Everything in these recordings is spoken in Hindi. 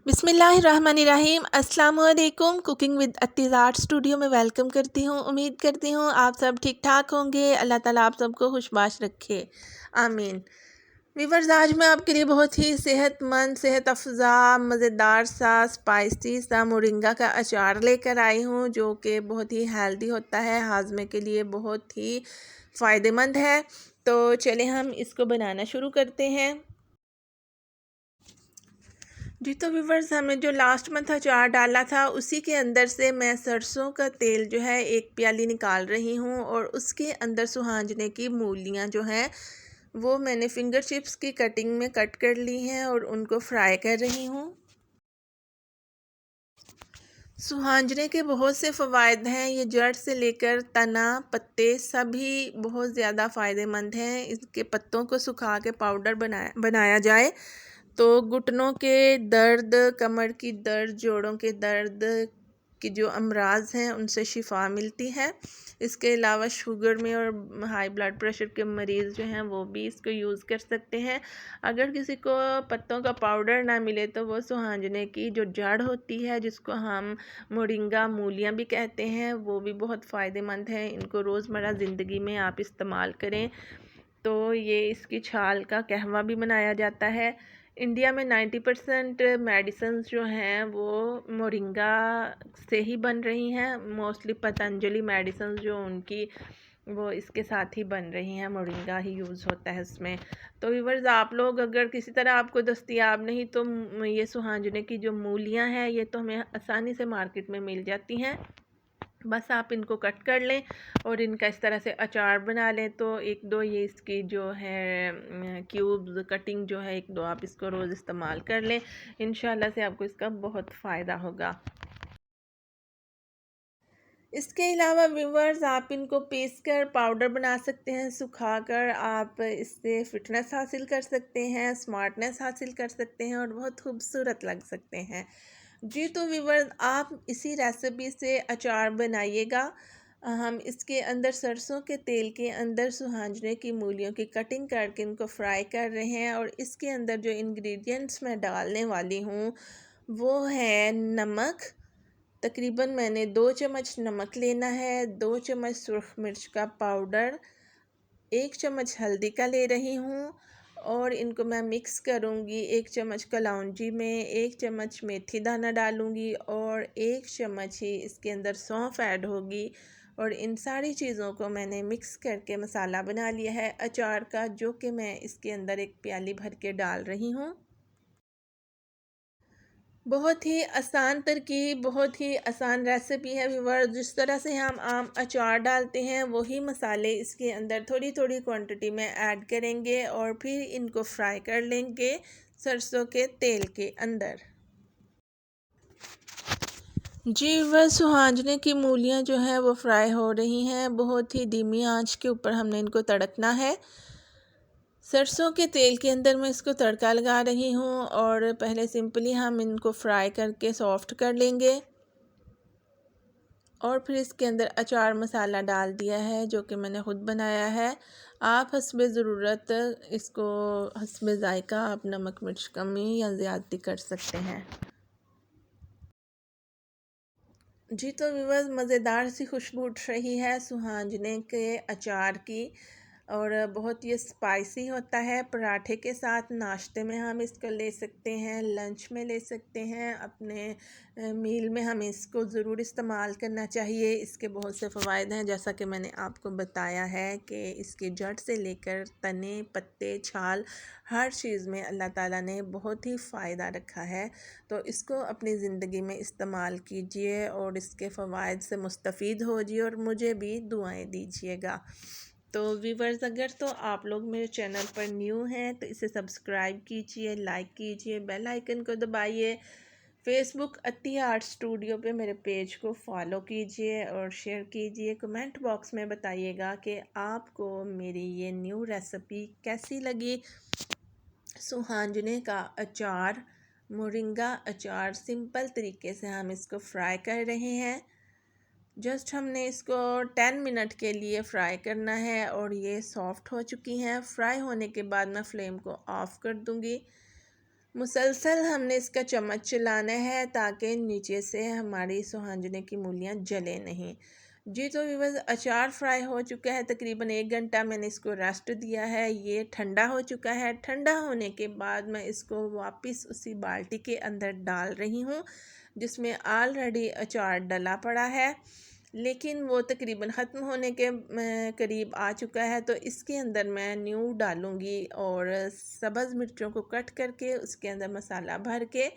बिस्मिल्लाहिर्रहमानिर्रहीम। अस्सलाम वालेकुम। कुकिंग विद अत्तीज़ आर्ट स्टूडियो में वेलकम करती हूँ। उम्मीद करती हूँ आप सब ठीक ठाक होंगे। अल्लाह ताला आप सबको खुशबाश रखे, आमीन। वीवर्स, आज मैं आपके लिए बहुत ही सेहतमंद, सेहत अफ़ज़ा, मज़ेदार सा स्पाइसी सा मोरिंगा का अचार लेकर आई हूँ, जो कि बहुत ही हेल्दी होता है, हाजमे के लिए बहुत ही फ़ायदेमंद है। तो चलें हम इसको बनाना शुरू करते हैं। जी, तो व्यूवर्स, हमें जो लास्ट मंथ अचार डाला था उसी के अंदर से मैं सरसों का तेल जो है 1 प्याली निकाल रही हूँ, और उसके अंदर सुहांजने की मूलियाँ जो हैं वो मैंने फिंगर चिप्स की कटिंग में कट कर ली हैं और उनको फ्राई कर रही हूँ। सुहांजने के बहुत से फ़वाइद हैं। ये जड़ से लेकर तना, पत्ते सभी बहुत ज़्यादा फ़ायदेमंद हैं। इसके पत्तों को सुखा के पाउडर बनाया जाए तो घुटनों के दर्द, कमर की दर्द, जोड़ों के दर्द की जो अमराज हैं उनसे शिफा मिलती है। इसके अलावा शुगर में और हाई ब्लड प्रेशर के मरीज़ जो हैं वो भी इसको यूज़ कर सकते हैं। अगर किसी को पत्तों का पाउडर ना मिले तो वो सुहांजने की जो जड़ होती है, जिसको हम मोरिंगा मूलियाँ भी कहते हैं, वो भी बहुत फ़ायदेमंद है। इनको रोज़मर्रा ज़िंदगी में आप इस्तेमाल करें तो ये इसकी छाल का कहवा भी बनाया जाता है। इंडिया में 90% मेडिसिन्स जो हैं वो मोरिंगा से ही बन रही हैं। मोस्टली पतंजलि मेडिसिन्स जो उनकी वो इसके साथ ही बन रही हैं, मोरिंगा ही यूज़ होता है उसमें। तो व्यूअर्स, आप लोग अगर किसी तरह आपको दस्तयाब नहीं तो ये सुहांजने की जो मूलियाँ हैं ये तो हमें आसानी से मार्केट में मिल जाती हैं। बस आप इनको कट कर लें और इनका इस तरह से अचार बना लें। तो एक दो ये इसकी जो है क्यूब्स कटिंग जो है, एक दो आप इसको रोज़ इस्तेमाल कर लें। इंशाल्लाह से आपको इसका बहुत फ़ायदा होगा। इसके अलावा व्यूवर्स, आप इनको पीस कर पाउडर बना सकते हैं। सुखाकर आप इससे फिटनेस हासिल कर सकते हैं, स्मार्टनेस हासिल कर सकते हैं और बहुत खूबसूरत लग सकते हैं। जी, तो व्यूवर्स, आप इसी रेसिपी से अचार बनाइएगा। हम इसके अंदर सरसों के तेल के अंदर सुहांजने की मूलियों की कटिंग करके इनको फ्राई कर रहे हैं, और इसके अंदर जो इंग्रेडिएंट्स मैं डालने वाली हूँ वो है नमक। तकरीबन मैंने 2 चम्मच नमक लेना है, 2 चम्मच सुर्ख मिर्च का पाउडर, 1 चम्मच हल्दी का ले रही हूँ, और इनको मैं मिक्स करूँगी। 1 चम्मच कलौंजी में 1 चम्मच मेथी दाना डालूँगी और 1 चम्मच ही इसके अंदर सौंफ ऐड होगी, और इन सारी चीज़ों को मैंने मिक्स करके मसाला बना लिया है अचार का, जो कि मैं इसके अंदर 1 प्याली भर के डाल रही हूँ। बहुत ही आसान तरकीब, बहुत ही आसान रेसिपी है व्यूअर्स। जिस तरह से हम आम अचार डालते हैं वही मसाले इसके अंदर थोड़ी थोड़ी क्वांटिटी में ऐड करेंगे और फिर इनको फ्राई कर लेंगे सरसों के तेल के अंदर। जी, वह सुहांजने की मूलियाँ जो हैं वो फ्राई हो रही हैं। बहुत ही धीमी आंच के ऊपर हमने इनको तड़कना है। सरसों के तेल के अंदर मैं इसको तड़का लगा रही हूँ, और पहले सिंपली हम इनको फ्राई करके सॉफ्ट कर लेंगे, और फिर इसके अंदर अचार मसाला डाल दिया है जो कि मैंने ख़ुद बनाया है। आप हस्बे ज़रूरत इसको हस्बे ज़ायक़ा आप नमक मिर्च कमी या ज़्यादती कर सकते हैं। जी, तो व्यूअर्स, मज़ेदार सी खुशबू उठ रही है सुहांजने के अचार की, और बहुत ये स्पाइसी होता है। पराठे के साथ नाश्ते में हम इसको ले सकते हैं, लंच में ले सकते हैं, अपने मील में हमें इसको ज़रूर इस्तेमाल करना चाहिए। इसके बहुत से फ़वाइद हैं, जैसा कि मैंने आपको बताया है कि इसके जड़ से लेकर तने, पत्ते, छाल, हर चीज़ में अल्लाह ताला ने बहुत ही फ़ायदा रखा है। तो इसको अपनी ज़िंदगी में इस्तेमाल कीजिए और इसके फ़वाइद से मुस्तफ़ीद होजिए, और मुझे भी दुआएं दीजिएगा। तो व्यूवर्स, अगर तो आप लोग मेरे चैनल पर न्यू हैं तो इसे सब्सक्राइब कीजिए, लाइक कीजिए, बेल आइकन को दबाइए। फेसबुक अत्ती आर्ट स्टूडियो पे मेरे पेज को फॉलो कीजिए और शेयर कीजिए। कमेंट बॉक्स में बताइएगा कि आपको मेरी ये न्यू रेसिपी कैसी लगी। सुहांजने का अचार, मोरिंगा अचार, सिंपल तरीके से हम इसको फ्राई कर रहे हैं। जस्ट हमने इसको 10 मिनट के लिए फ्राई करना है, और ये सॉफ्ट हो चुकी हैं। फ्राई होने के बाद मैं फ्लेम को ऑफ़ कर दूंगी। मुसलसल हमने इसका चम्मच चलाना है ताकि नीचे से हमारी सुहांजने की मूलियाँ जले नहीं। जी तो व्यूअर्स, अचार फ्राई हो चुका है, तकरीबन 1 घंटा मैंने इसको रेस्ट दिया है। ये ठंडा हो चुका है। ठंडा होने के बाद मैं इसको वापस उसी बाल्टी के अंदर डाल रही हूँ जिसमें ऑलरेडी अचार डला पड़ा है, लेकिन वो तकरीबन ख़त्म होने के करीब आ चुका है। तो इसके अंदर मैं न्यू डालूँगी और सब्ज़ मिर्चों को कट करके उसके अंदर मसाला भर के,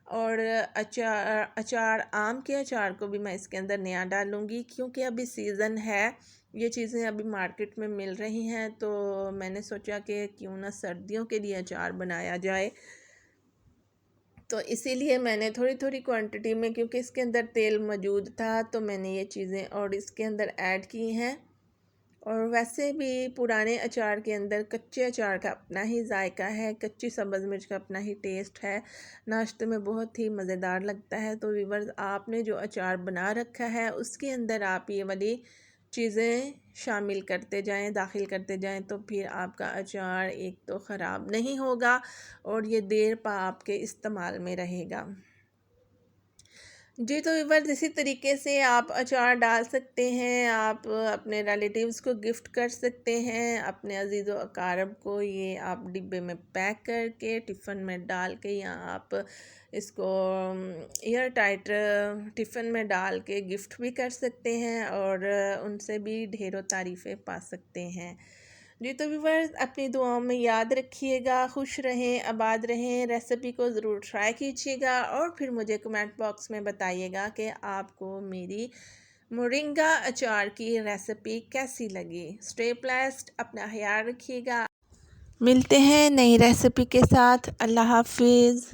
और अचार आम के अचार को भी मैं इसके अंदर नया डालूँगी क्योंकि अभी सीज़न है, ये चीज़ें अभी मार्केट में मिल रही हैं। तो मैंने सोचा कि क्यों ना सर्दियों के लिए अचार बनाया जाए, तो इसीलिए मैंने थोड़ी थोड़ी क्वांटिटी में, क्योंकि इसके अंदर तेल मौजूद था, तो मैंने ये चीज़ें और इसके अंदर ऐड की हैं। और वैसे भी पुराने अचार के अंदर कच्चे अचार का अपना ही जायका है, कच्ची सब्ज़ मिर्च का अपना ही टेस्ट है, नाश्ते में बहुत ही मज़ेदार लगता है। तो व्यूअर्स, आपने जो अचार बना रखा है उसके अंदर आप ये वाली चीज़ें शामिल करते जाएं, दाखिल करते जाएं, तो फिर आपका अचार एक तो ख़राब नहीं होगा और ये देर पा आपके इस्तेमाल में रहेगा। जी तो व्यूअर्स, इसी तरीके से आप अचार डाल सकते हैं, आप अपने रिलेटिव्स को गिफ्ट कर सकते हैं, अपने अजीज़ व अकारब को ये आप डिब्बे में पैक करके टिफ़िन में डाल के, या आप इसको एयर टाइट टिफ़िन में डाल के गिफ्ट भी कर सकते हैं और उनसे भी ढेरों तारीफ़ें पा सकते हैं। जी तो व्यूअर्स, अपनी दुआओं में याद रखिएगा, खुश रहें, आबाद रहें। रेसिपी को ज़रूर ट्राई कीजिएगा और फिर मुझे कमेंट बॉक्स में बताइएगा कि आपको मेरी मोरिंगा अचार की रेसिपी कैसी लगी। स्टे ब्लेस्ड, अपना ख्याल रखिएगा। मिलते हैं नई रेसिपी के साथ। अल्लाह हाफिज़।